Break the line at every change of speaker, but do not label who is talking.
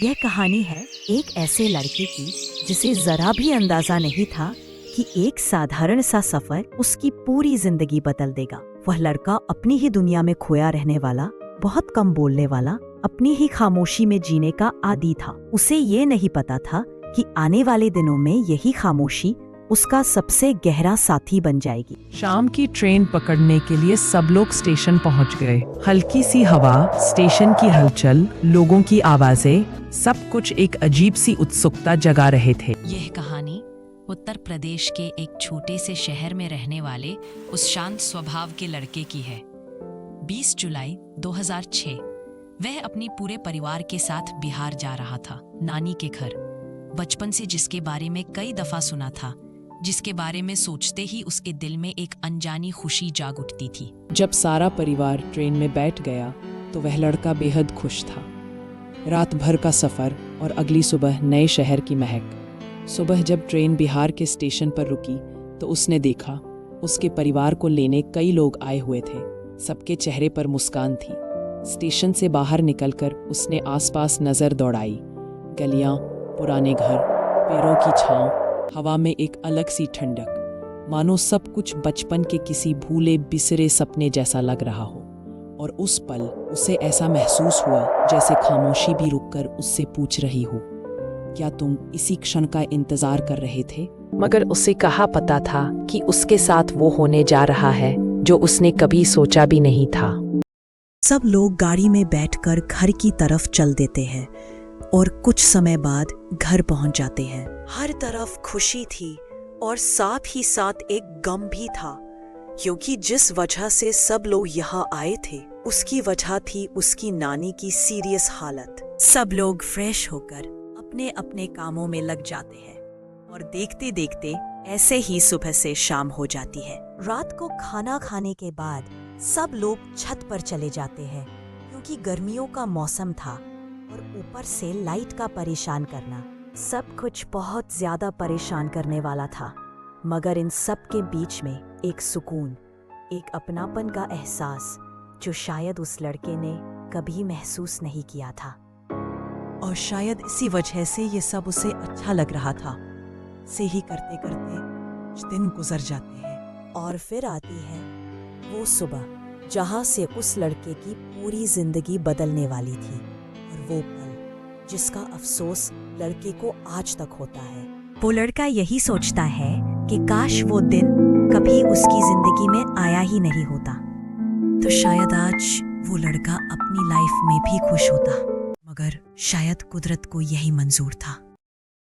यह कहानी है एक ऐसे लड़के की जिसे जरा भी अंदाजा नहीं था कि एक साधारण सा सफर उसकी पूरी जिंदगी बदल देगा। वह लड़का अपनी ही दुनिया में खोया रहने वाला, बहुत कम बोलने वाला, अपनी ही खामोशी में जीने का आदी था। उसे ये नहीं पता था कि आने वाले दिनों में यही खामोशी उसका सबसे गहरा साथी बन जाएगी।
शाम की ट्रेन पकड़ने के लिए सब लोग स्टेशन पहुंच गए। हल्की सी हवा, स्टेशन की हलचल, लोगों की आवाजें, सब कुछ एक अजीब सी उत्सुकता जगा रहे थे।
यह कहानी उत्तर प्रदेश के एक छोटे से शहर में रहने वाले उस शांत स्वभाव के लड़के की है। 20 जुलाई 2006 वह अपने पूरे परिवार के साथ बिहार जा रहा था, नानी के घर। बचपन से जिसके बारे में कई दफा सुना था, जिसके बारे में सोचते ही उसके दिल में एक अनजानी खुशी जाग उठती थी।
जब सारा परिवार ट्रेन में बैठ गया तो वह लड़का बेहद खुश था। रात भर का सफर और अगली सुबह नए शहर की महक। सुबह जब ट्रेन बिहार के स्टेशन पर रुकी तो उसने देखा उसके परिवार को लेने कई लोग आए हुए थे। सबके चेहरे पर मुस्कान थी। स्टेशन से बाहर निकलकर उसने आसपास नजर दौड़ाई। गलियां, पुराने घर, पेड़ों की छांव, हवा में एक अलग सी ठंडक, मानो सब कुछ बचपन के किसी भूले बिसरे सपने जैसा लग रहा हो। और उस पल उसे ऐसा महसूस हुआ जैसे खामोशी भी रुककर उससे पूछ रही हो, क्या तुम इसी क्षण का इंतजार कर रहे थे?
मगर उसे कहाँ पता था कि उसके साथ वो होने जा रहा है जो उसने कभी सोचा भी नहीं था।
सब लोग गाड़ी में बैठकर घर की तरफ चल देते हैं और कुछ समय बाद घर पहुंच जाते हैं। हर तरफ खुशी थी और साथ ही साथ एक गम भी था, क्योंकि जिस वजह से सब लोग यहाँ आए थे उसकी वजह थी उसकी नानी की सीरियस हालत। सब लोग फ्रेश होकर अपने अपने कामों में लग जाते हैं और देखते देखते ऐसे ही सुबह से शाम हो जाती है। रात को खाना खाने के बाद सब लोग छत पर चले जाते हैं, क्योंकि गर्मियों का मौसम था और ऊपर से लाइट का परेशान करना सब कुछ बहुत ज्यादा परेशान करने वाला था। मगर इन सब के बीच में एक सुकून, एक अपनापन का एहसास जो शायद उस लड़के ने कभी महसूस नहीं किया था। और शायद इसी वजह से ये सब उसे अच्छा लग रहा था। से ही करते करते कुछ दिन गुजर जाते हैं और फिर आती है वो सुबह जहाँ से उस लड़के की पूरी जिंदगी बदलने वाली थी। और वो पल जिसका अफसोस लड़के को आज तक होता है। वो लड़का यही सोचता है कि काश वो दिन कभी उसकी जिंदगी में आया ही नहीं होता, तो शायद आज वो लड़का अपनी लाइफ में भी खुश होता। मगर शायद कुदरत को यही मंजूर था।